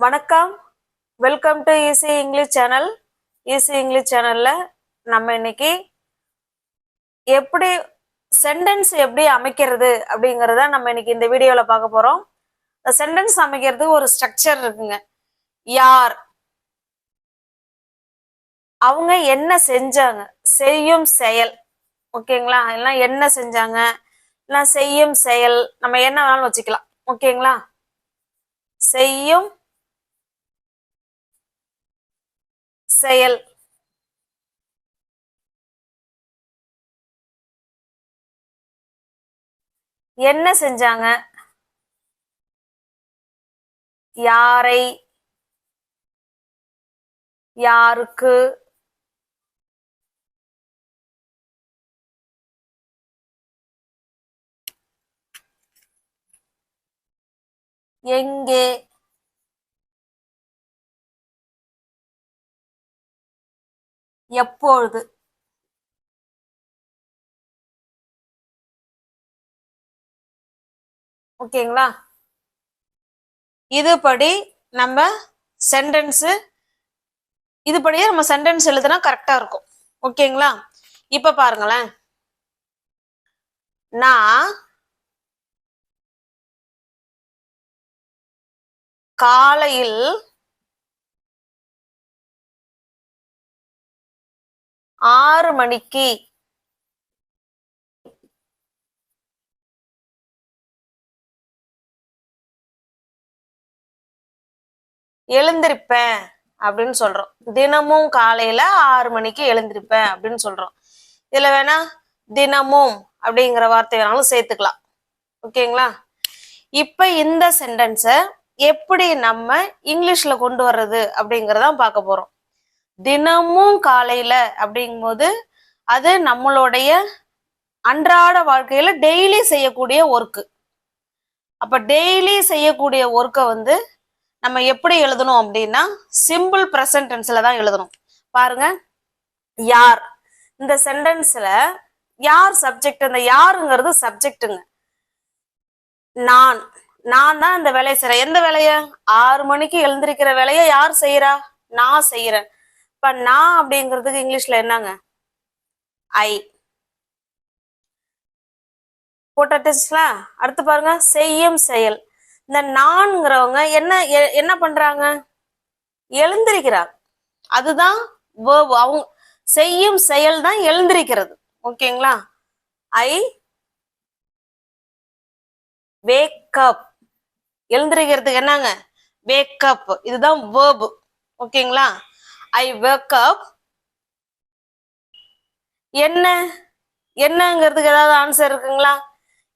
வணக்கம், welcome to easy English channel. Easy English சேனல்ல நம்ம இன்னைக்கு எப்படி சென்டென்ஸ் எப்படி அமைக்கிறது அப்படிங்கறத நம்ம இன்னைக்கு இந்த வீடியோல பார்க்க போறோம். இந்த சென்டென்ஸ் அமைக்கிறதுக்கு ஒரு ஸ்ட்ரக்சர் இருக்குங்க. யார், அவங்க என்ன செஞ்சாங்க, செய்யும் செயல். ஓகேங்களா? எல்லாம் என்ன செஞ்சாங்க, இல்லை செய்யும் செயல், நம்ம என்ன வேணாலும் வச்சுக்கலாம். ஓகேங்களா? செய்யும் செயல். என்ன செஞ்சாங்க, யாரை, யாருக்கு, எங்கே, எப்பொழுது. ஓகேங்களா? இதுபடி நம்ம சென்டென்ஸ் இதுபடியே நம்ம சென்டென்ஸ் எழுதுனா கரெக்டா இருக்கும். ஓகேங்களா? இப்ப பாருங்களேன், நான் காலையில் 6 மணிக்கு எழுந்திருப்பேன் அப்படின்னு சொல்றோம். தினமும் காலையில 6 மணிக்கு எழுந்திருப்பேன் அப்படின்னு சொல்றோம். இதுல வேணா தினமும் அப்படிங்கிற வார்த்தை வேணாலும் சேர்த்துக்கலாம். ஓகேங்களா? இப்ப இந்த சென்டென்ஸ எப்படி நம்ம இங்கிலீஷ்ல கொண்டு வர்றது அப்படிங்கறதான் பார்க்க போறோம். தினமும் காலையில அப்படிங்கும்போது அது நம்மளுடைய அன்றாட வாழ்க்கையில டெய்லி செய்யக்கூடிய ஒர்க்கு. அப்ப டெய்லி செய்யக்கூடிய ஒர்க்கை வந்து நம்ம எப்படி எழுதணும் அப்படின்னா சிம்பிள் ப்ரெசன்ட் டென்ஸ்ல தான் எழுதணும். பாருங்க, யார், இந்த சென்டென்ஸ்ல யார் சப்ஜெக்ட், அந்த யாருங்கிறது சப்ஜெக்ட்டுங்க. நான் தான் இந்த வேலையை செய்யறேன். எந்த வேலைய? 6 மணிக்கு எழுந்திருக்கிற வேலையை யார் செய்யறா? நான் செய்யறேன். இப்ப நான் அப்படிங்கிறதுக்கு இங்கிலீஷ்ல என்னங்க? ஐ. போட்டுச்சுங்களா? அடுத்து பாருங்க, செய்யும் செயல். இந்த நான்ங்கிறவங்க என்ன பண்றாங்க? எழுந்திருக்கிறார். அதுதான் verb. அவங்க செய்யும் செயல் தான் எழுந்திருக்கிறது. ஓகேங்களா? ஐ வேக் அப். எழுந்திருக்கிறதுக்கு என்னங்க? Wake up. இதுதான் verb. ஓகேங்களா? ஐ வேக் அப். என்னங்கிறதுக்கு ஏதாவது ஆன்சர் இருக்குங்களா?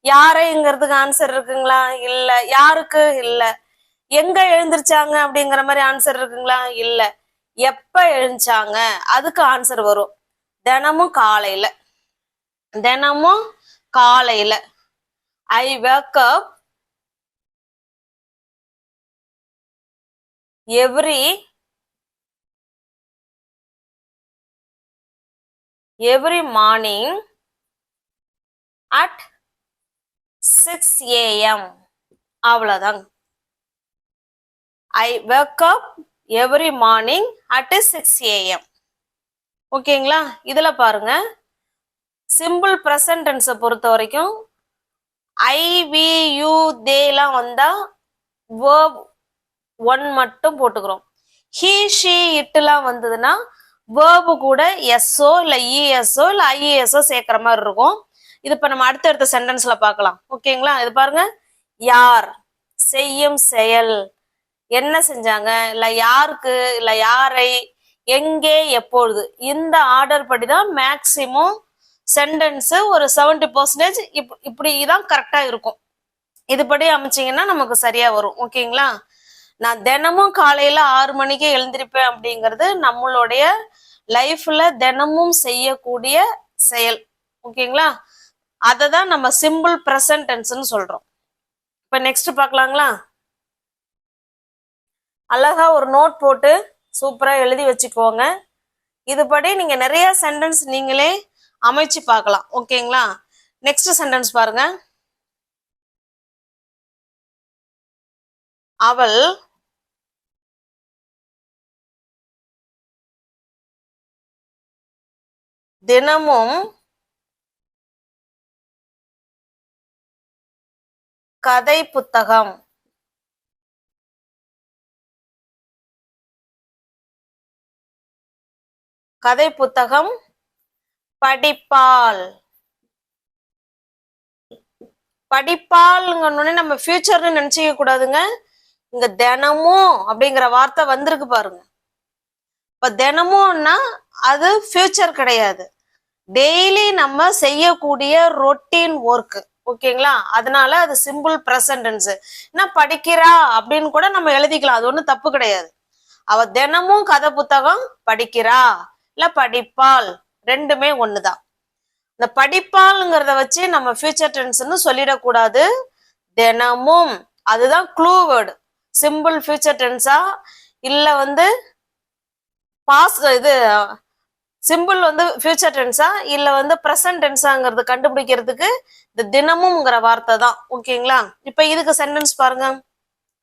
யாரைங்கிறதுக்கு ஆன்சர் இருக்குங்களா? இல்ல. யாருக்கு? இல்ல. எங்க எழுந்திருச்சாங்க அப்படிங்கிற மாதிரி ஆன்சர் இருக்குங்களா? இல்ல. எப்ப எழுந்தாங்க அதுக்கு ஆன்சர் வரும். தினமும் காலையில. தினமும் காலையில ஐ wake up every morning at 6 AM. அவ்வளவுதான். I wake up every morning at 6 AM. ஓகேங்களா? இதுல பாருங்க, சிம்பிள் ப்ரெசன்ட் டென்ஸை பொறுத்த வரைக்கும் ஐ வி யூ தே எல்லாம் வந்தா verb 1 மட்டும் போட்டுக்கிறோம். he she it எல்லாம் வந்ததுன்னா verb கூட எஸ்ஓ இல்ல இஎஸ்ஓ இல்ல ஐஏஎஸ்ஓ சேர்க்கிற மாதிரி இருக்கும். இது இப்ப நம்ம அடுத்தடுத்த சென்டென்ஸ்ல பார்க்கலாம். ஓகேங்களா? இது பாருங்க, யார், செய்யும் செயல், என்ன செஞ்சாங்க, இல்ல யாருக்கு, இல்ல யாரை, எங்கே, எப்பொழுது. இந்த ஆர்டர் படி தான் மேக்சிமம் சென்டென்ஸ் ஒரு 70% இப்படிதான் கரெக்டா இருக்கும். இதுபடி அமைச்சிங்கன்னா நமக்கு சரியா வரும். ஓகேங்களா? நான் தினமும் காலையில 6 மணிக்கு எழுந்திருப்பேன் அப்படிங்கிறது நம்மளுடைய லைஃப்ல தினமும் செய்யக்கூடிய செயல். ஓகேங்களா? அதை தான் நம்ம சிம்பிள் ப்ரெசன்ட் டென்ஸ்னு சொல்றோம். இப்ப நெக்ஸ்ட் பார்க்கலாங்களா? அழகா ஒரு நோட் போட்டு சூப்பரா எழுதி வச்சுக்கோங்க. இதுபடி நீங்க நிறைய சென்டென்ஸ் நீங்களே அமைச்சு பார்க்கலாம். ஓகேங்களா? நெக்ஸ்ட் சென்டென்ஸ் பாருங்க, அவள் தினமும் கதை புத்தகம். கதை புத்தகம் படிப்பாள். படிப்பாள்ங்கன்னு நம்ம ஃபியூச்சர்னு நினைச்சிக்க கூடாதுங்க. இங்க தினமும் அப்படிங்கிற வார்த்தை வந்திருக்கு பாருங்க. இப்ப தினமும்னா அது ஃபியூச்சர் கிடையாது, டெய்லி நம்ம செய்யக்கூடிய ரொட்டீன் ஒர்க். ஓகேங்களா? அதனால அது சிம்பிள் பிரசன்ட் டென்ஸ். என்ன படிக்கிறா அப்படின்னு கூட நம்ம எழுதிக்கலாம், அது ஒண்ணும் தப்பு கிடையாது. அவ தினமும் கதை புத்தகம் படிக்கிறா இல்ல படிப்பாள், ரெண்டுமே ஒண்ணுதான். இந்த படிப்பாள்ங்கிறத வச்சு நம்ம ஃபியூச்சர் டென்ஸ்னு சொல்லிடக்கூடாது. தினமும் அதுதான் க்ளூ வேர்டு. சிம்பிள் ஃபியூச்சர் டென்ஸா இல்ல பாஸ்ட் இது சிம்பிள் ஃபியூச்சர் டென்ஸா இல்ல பிரசன்ட் டென்ஸாங்கிறது கண்டுபிடிக்கிறதுக்கு இந்த தினமும்ங்கிற வார்த்தை தான். ஓகேங்களா? இப்ப இதுக்கு சென்டென்ஸ் பாருங்க.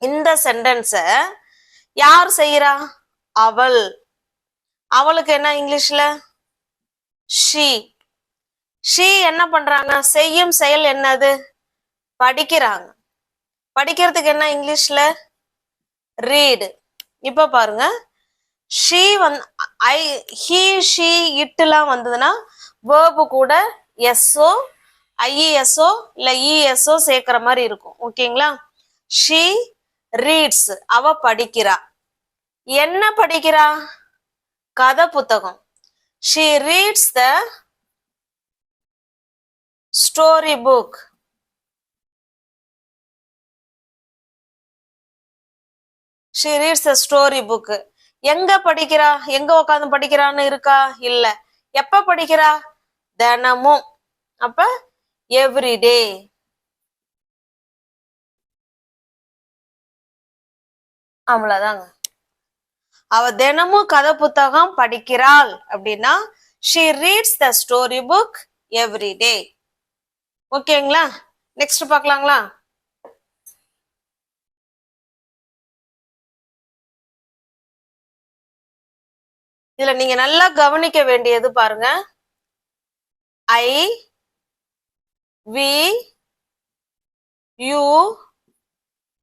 இந்த சென்டென்ஸ யார் செய்யறா? அவள். அவளுக்கு என்ன இங்கிலீஷ்ல? ஷீ. ஷீ என்ன பண்றாங்க? செய்யும் செயல் என்னது? படிக்கிறாங்க. படிக்கிறதுக்கு என்ன இங்கிலீஷ்ல? ரீடு. இப்ப பாருங்க, ஷீ ஹி ஷீ இட்டுலாம் வந்ததுன்னா வேர்பு கூட எஸ்ஓ ஐஇஎஸ்ஓ இல்ல இஎஸ்ஓ சேர்க்கிற மாதிரி இருக்கும். ஓகேங்களா? ஷீ ரீட்ஸ், அவ படிக்கிறா. என்ன படிக்கிறா? கதை புத்தகம். She reads the story book. She reads the story book. எங்க படிக்கிறா? எங்க உட்காந்து படிக்கிறான்னு இருக்கா? இல்ல. எப்ப படிக்கிறா? தினமும். அப்ப எவ்ரிடே. அவ்வளவுதாங்க. அவ தினமும் கதை புத்தகம் படிக்கிறாள் அப்படின்னா she reads the story book every day. ஓகேங்களா? நெக்ஸ்ட் பார்க்கலாங்களா? இதுல நீங்க நல்லா கவனிக்க வேண்டியது பாருங்க, ஐ வி யூ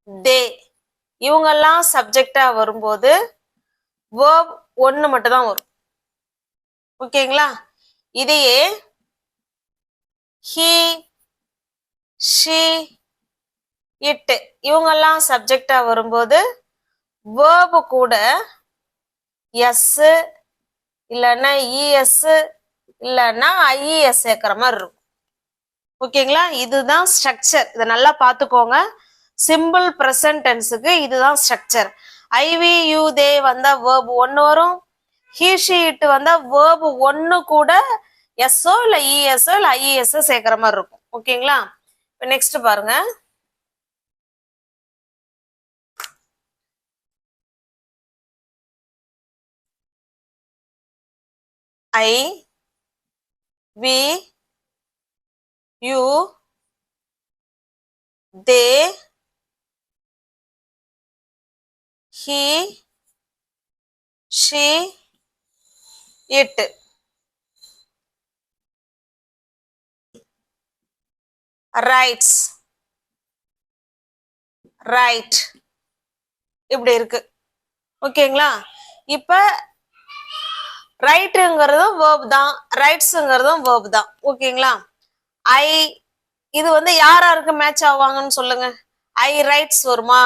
தே இவங்கெல்லாம் சப்ஜெக்டா வரும்போது verb ஒன்னு மட்டும் தான் வரும். ஓகேங்களா? இதையே he she it இவங்கெல்லாம் சப்ஜெக்டா வரும்போது verb கூட எஸ் இல்லைன்னா இஎஸ் இல்லைன்னா ஐஇஎஸ் சேர்க்கிற மாதிரி இருக்கும். ஓகேங்களா? இதுதான் ஸ்ட்ரக்சர். இதை நல்லா பார்த்துக்கோங்க. சிம்பிள் பிரசன்ட் டென்ஸுக்கு இதுதான் ஸ்ட்ரக்சர். ஐவி யூ தே வந்தா வேர்பு ஒன்னு வரும். ஹீ ஷி இட் வந்தா வேர்பு ஒன்னு கூட எஸ்ஓ இல்ல இஎஸ்ஓ இல்ல ஐஇஎஸ்ஓ சேர்க்கிற மாதிரி இருக்கும். ஓகேங்களா? இப்போ நெக்ஸ்ட் பாருங்க. I we you they he she it. writes write இப்படி இருக்கு. ஓகேங்களா? இப்ப ரைட்டுங்கிறதும் வேர்ப் தான், ரைட்ஸுங்கிறதும் வேர்ப் தான். ஓகேங்களா? ஐ இது யாருக்கு மேட்ச் ஆவாங்கன்னு சொல்லுங்க. ஐ ரைட்ஸ் வருமா?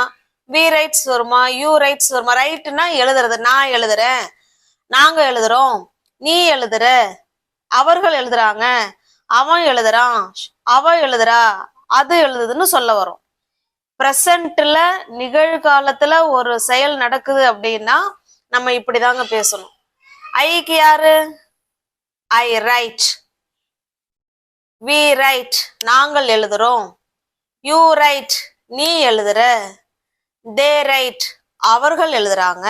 வி ரைட்ஸ் வருமா? யூ ரைட்ஸ் வருமா? ரைட்னா எழுதுறது. நான் எழுதுறேன், நாங்க எழுதுறோம், நீ எழுதுற, அவர்கள் எழுதுறாங்க, அவன் எழுதுறான், அவ எழுதுறா, அது எழுதுதுன்னு சொல்ல வரும். பிரசன்ட்ல நிகழ்காலத்துல ஒரு செயல் நடக்குது அப்படின்னா நம்ம இப்படிதாங்க பேசணும். ஐக்கு யாரு? ஐ ரைட். வி ரைட், நாங்கள் எழுதுறோம். யூ ரைட், நீ எழுதுற. தே ரைட், அவர்கள் எழுதுறாங்க.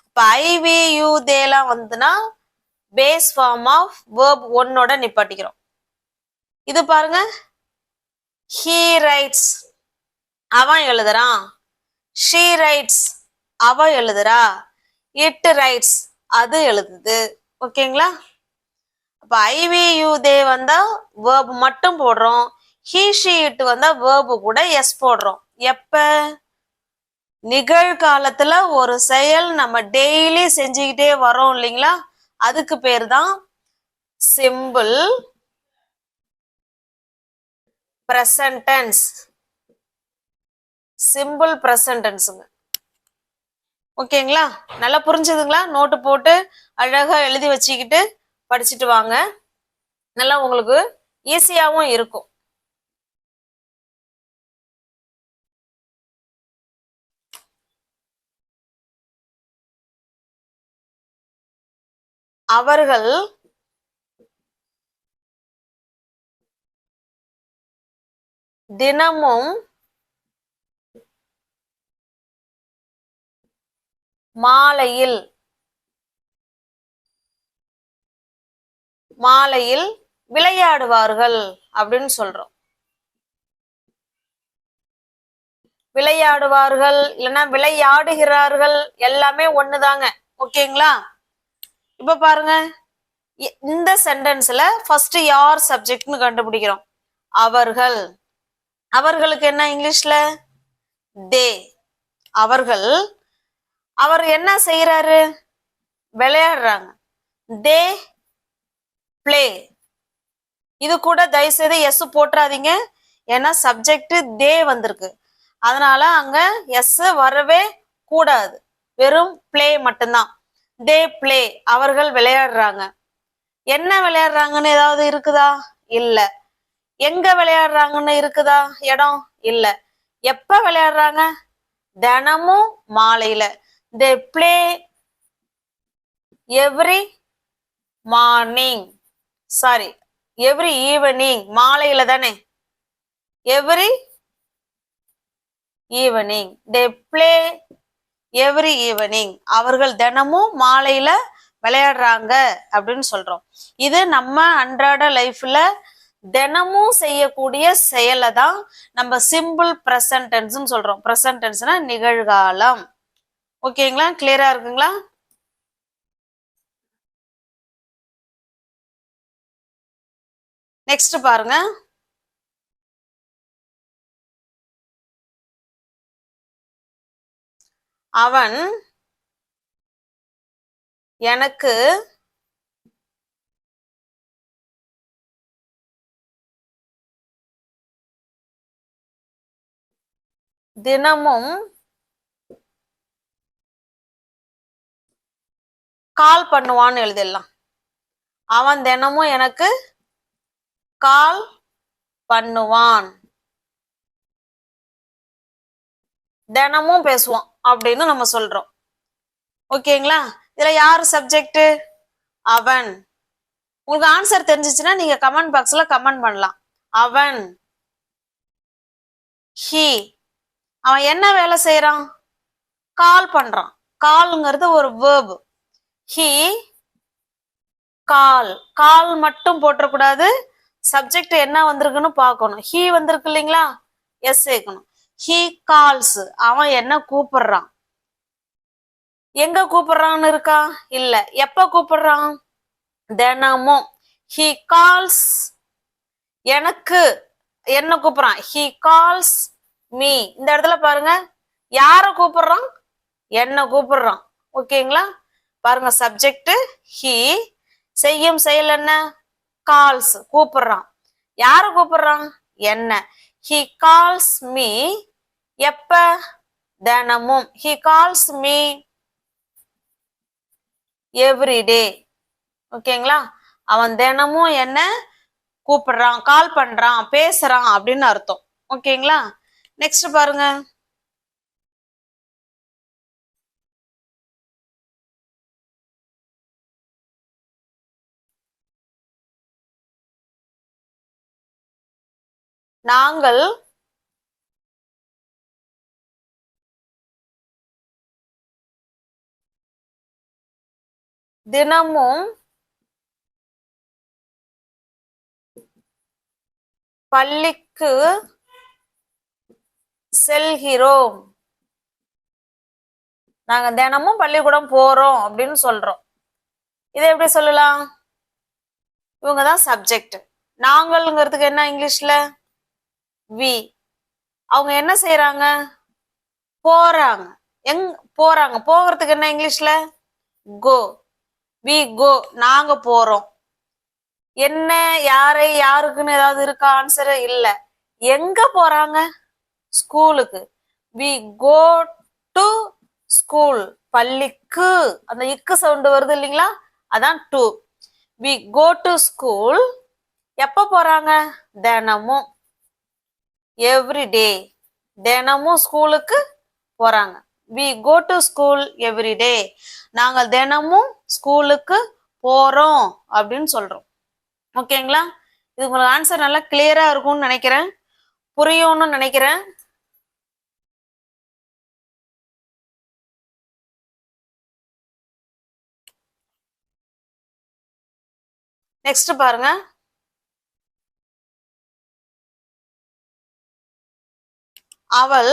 இப்ப ஐ வி யூ தேலாம் வந்துன்னா பேஸ் ஃபார்ம் ஆஃப் வேர்ப் ஒன்னோட நிப்பாட்டிக்கிறோம். இது பாருங்க, ஹீ ரைட்ஸ், அவன் எழுதுறான். ஷீ ரைட்ஸ், அவ எழுதுறா. இட் ரைட்ஸ், அது எழுதுது. ஓகேங்களா? அப்ப ஐ வி யூ தே வந்தா வேர்ப் மட்டும் போடுறோம். ஹி ஷி இட் வந்தா வேர்பு கூட எஸ் போடுறோம். எப்ப? நிகழ்காலத்துல ஒரு செயல் நம்ம டெய்லி செஞ்சுக்கிட்டே வரோம் இல்லைங்களா, அதுக்கு பேர் தான் simple present tense. Simple present டென்ஸுங்க. ஓகேங்களா? நல்லா புரிஞ்சுதுங்களா? நோட்டு போட்டு அழகா எழுதி வச்சுக்கிட்டு படிச்சுட்டு வாங்க. நல்லா உங்களுக்கு ஈஸியாவும் இருக்கும். அவர்கள் தினமும் மாலையில் விளையாடுவார்கள் அப்படின்னு சொல்றோம். விளையாடுவார்கள் இல்லைன்னா விளையாடுகிறார்கள் எல்லாமே ஒண்ணுதாங்க. ஓகேங்களா? இப்ப பாருங்க, இந்த சென்டென்ஸ்ல ஃபர்ஸ்ட் யார் சப்ஜெக்ட்னு கண்டுபிடிக்கிறோம். அவர்கள். அவர்களுக்கு என்ன இங்கிலீஷ்ல? தே. அவர்கள். அவர் என்ன செய்யறாரு? விளையாடுறாங்க. They play. இது கூட தயவு செய்து எஸ் போட்டுறாதீங்க, ஏன்னா சப்ஜெக்ட் தே வந்திருக்கு, அதனால அங்க எஸ் வரவே கூடாது. வெறும் பிளே மட்டும்தான். They play. அவர்கள் விளையாடுறாங்க. என்ன விளையாடுறாங்கன்னு ஏதாவது இருக்குதா? இல்ல. எங்க விளையாடுறாங்கன்னு இருக்குதா இடம்? இல்ல. எப்ப விளையாடுறாங்க? தினமும் மாலையில. They play every morning, sorry every evening. மாலையில தானே, every evening. They play every evening. அவர்கள் தினமும் மாலையில விளையாடுறாங்க அப்படின்னு சொல்றோம். இது நம்ம அன்றாட லைஃப்ல தினமும் செய்யக்கூடிய செயலை தான் நம்ம சிம்பிள் பிரசன்ட் டென்ஸ்னு சொல்றோம். பிரசன்ட் டென்ஸ்னா நிகழ்காலம். ஓகேங்களா? கிளியரா இருக்குங்களா? நெக்ஸ்ட் பாருங்க. அவன் எனக்கு தினமும் கால் பண்ணுவான்னு எழுதிடலாம். அவன் தினமும் எனக்கு கால் பண்ணுவான். தினமும் பேசுவான் அப்படின்னு நம்ம சொல்றோம். ஓகேங்களா? இதுல யாரு சப்ஜெக்ட்? அவன். உங்களுக்கு ஆன்சர் தெரிஞ்சிச்சுன்னா நீங்க கமெண்ட் பாக்ஸ்ல கமெண்ட் பண்ணலாம். அவன். ஹி. அவன் என்ன வேலை செய்யறான்? கால் பண்றான். கால்ங்கிறது ஒரு வேர்ப். He call. கால் மட்டும் போட்டக்கூடாது, சப்ஜெக்ட் என்ன வந்திருக்குன்னு பார்க்கணும். ஹி வந்திருக்கு இல்லைங்களா, எஸ் சேர்க்கணும். He calls. அவன் என்ன கூப்பிடுறான். எங்க கூப்பிடுறான்னு இருக்கா? இல்ல. எப்ப கூப்பிடுறான்? தினமும். ஹி கால்ஸ் எனக்கு என்ன கூப்பிடுறான். He calls me. இந்த இடத்துல பாருங்க, யார கூப்பிடுறான்? என்ன கூப்பிடுறான். ஓகேங்களா? பாருங்க, சப்ஜெக்ட் ஹி, செய்யும் செயல் என்ன? கால்ஸ், கூப்பிடுறான். யார கூப்பிடுறான்? என்ன. He calls me. எப்ப? தினமும். He calls me everyday. ஓகேங்களா? அவன் தினமும் என்ன கூப்பிடுறான், கால் பண்றான், பேசுறான் அப்படின்னு அர்த்தம். ஓகேங்களா? நெக்ஸ்ட் பாருங்க. நாங்கள் தினமும் பள்ளிக்கு செல்கிறோம். நாங்க தினமும் பள்ளிக்கூடம் போறோம் அப்படின்னு சொல்றோம். இதை எப்படி சொல்லலாம்? இவங்க தான் சப்ஜெக்ட். நாங்கள்ங்கிறதுக்கு என்ன இங்கிலீஷ்ல? வி. அவங்க என்ன செய்யறாங்க? போறாங்க. போறாங்க. போகிறதுக்கு என்ன இங்கிலீஷ்ல? கோ. We go. நாங்க போறோம். என்ன, யாரை, யாருக்குன்னு ஏதாவது இருக்கா ஆன்சர்? இல்ல. எங்க போறாங்க? ஸ்கூலுக்கு. We go to school. பள்ளிக்கு. அந்த இக்கு சவுண்ட் வருது இல்லைங்களா? அதான் to. We go to school. எப்ப போறாங்க? தினமும். Every day. தினமும் ஸ்கூலுக்கு போறாங்க. We go to school every day. நாங்கள் தினமும் ஸ்கூலுக்கு போறோம் அப்படின்னு சொல்றோம். ஓகேங்களா? இது உங்களுக்கு ஆன்சர் நல்லா கிளியரா இருக்கும்னு நினைக்கிறேன். புரியும்னு நினைக்கிறேன். நெக்ஸ்ட் பாருங்க. அவள்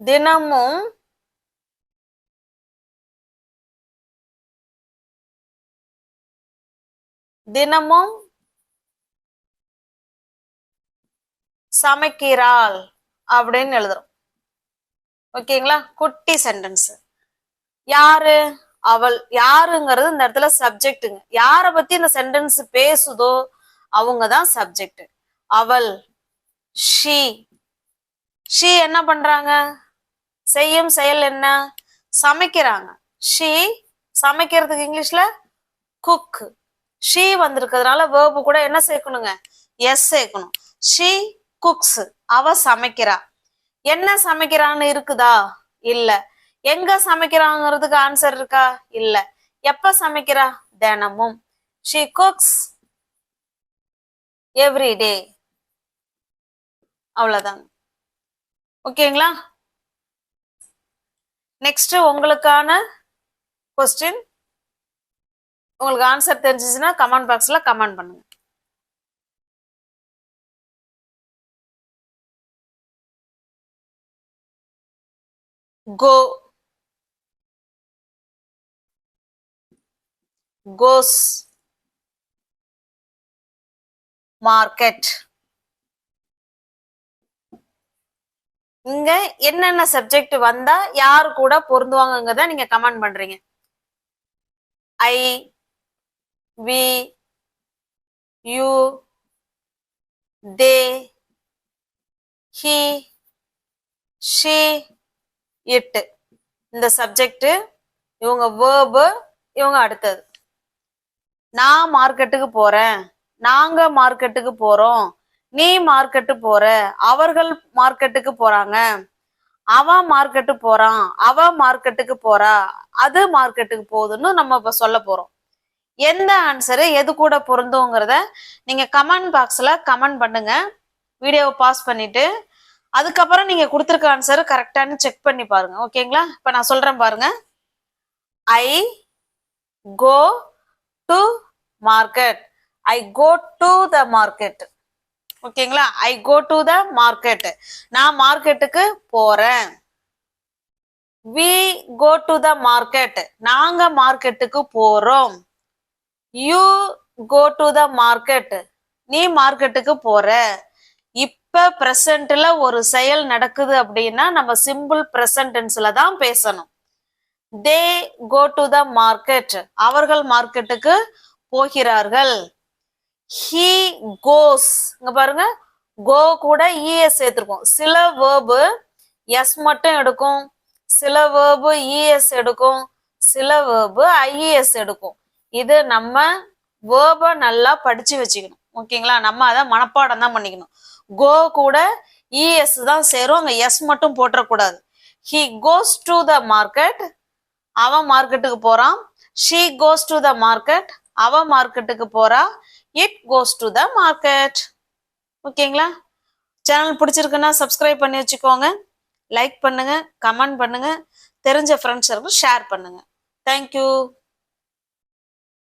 தினமும் தினமும் சமைக்கிறாள் அப்படின்னு எழுதுறோம். ஓகேங்களா? குட்டி சென்டென்ஸ். யாரு? அவள். யாருங்கிறது இந்த இடத்துல சப்ஜெக்டுங்க. யார பத்தி இந்த சென்டென்ஸ் பேசுதோ அவங்கதான் சப்ஜெக்ட். அவள். ஷீ. ஷீ என்ன பண்றாங்க? செய்யும் செயல் என்ன? சமைக்கிறாங்க. ஷீ. சமைக்கிறதுக்கு இங்கிலீஷ்ல குக். ஷீ வந்திருக்கிறதுனால வேர்பு கூட என்ன சேர்க்கணுங்க? எஸ் சேர்க்கணும். She cooks. அவ சமைக்கிறா. என்ன சமைக்கிறான்னு இருக்குதா? இல்ல. எங்க சமைக்கிறாங்கிறதுக்கு ஆன்சர் இருக்கா? இல்ல. எப்ப சமைக்கிறா? தினமும். She cooks every day. அவ்வளவுதாங்க. ஓகேங்களா? நெக்ஸ்ட் உங்களுக்கான கொஸ்டின். உங்களுக்கு ஆன்சர் தெரிஞ்சிச்சுன்னா கமெண்ட் பாக்ஸ்ல கமெண்ட் பண்ணுங்க. go. goes. market. இங்க என்னென்ன சப்ஜெக்ட் வந்தா யாரு கூட பொருந்துவாங்கங்கறத நீங்க கமெண்ட் பண்றீங்க. I, we, you, they, he, she, it. இந்த சப்ஜெக்ட், இவங்க வேர்பு, இவங்க அடுத்தது. நான் மார்க்கெட்டுக்கு போறேன். நாங்க மார்க்கெட்டுக்கு போறோம். நீ மார்க்கெட்டு போற. அவர்கள் மார்க்கெட்டுக்கு போறாங்க. அவன் மார்க்கெட்டு போறான். அவ மார்க்கெட்டுக்கு போறா. அது மார்க்கெட்டுக்கு போகுதுன்னு நம்ம இப்ப சொல்ல போறோம். எந்த ஆன்சரு எது கூட பொருந்துங்கிறத நீங்க கமெண்ட் பாக்ஸ்ல கமெண்ட் பண்ணுங்க. வீடியோவை பாஸ் பண்ணிட்டு அதுக்கப்புறம் நீங்க கொடுத்துருக்க ஆன்சர் கரெக்டானு செக் பண்ணி பாருங்க. ஓகேங்களா? இப்ப நான் சொல்றேன் பாருங்க. I go to market. I go to the market. ஓகேங்களா? I go to the market. நான் மார்க்கெட்டுக்கு போறேன். We go to the market. நாங்க மார்க்கெட்டுக்கு போறோம். You go to the market. நீ மார்க்கெட்டுக்கு போற. இப்ப பிரசன்ட்ல ஒரு செயல் நடக்குது அப்படின்னா நம்ம சிம்பிள் பிரசன்ட் டென்ஸ்ல தான் பேசணும். தே கோ டு த மார்க்கெட். அவர்கள் மார்க்கெட்டுக்கு போகிறார்கள். He goes. இங்க பாருங்க, கோ கூட இஎஸ் சேர்த்திருக்கோம். சில வேர்பு எஸ் மட்டும் எடுக்கும், சில வேர்பு இஎஸ் எடுக்கும், சில வேர்பு ஐஇஎஸ் எடுக்கும். இது நம்ம வேர்பை நல்லா படிச்சு வச்சுக்கணும். ஓகேங்களா? நம்ம அதை மனப்பாடம் தான் பண்ணிக்கணும். கோ கூட இஎஸ் தான் சேரும், அங்க எஸ் மட்டும் போட்டுறக்கூடாது. He goes to the market. அவன் மார்க்கெட்டுக்கு போறான். She goes to the market. அவ மார்க்கெட்டுக்கு போறா. It goes to the market. ஓகேங்களா? சேனல் பிடிச்சிருக்குன்னா சப்ஸ்கிரைப் பண்ணி வச்சுக்கோங்க. லைக் பண்ணுங்க, கமெண்ட் பண்ணுங்க, தெரிஞ்ச ஃப்ரெண்ட்ஸ் ஷேர் பண்ணுங்க. தேங்க்யூ.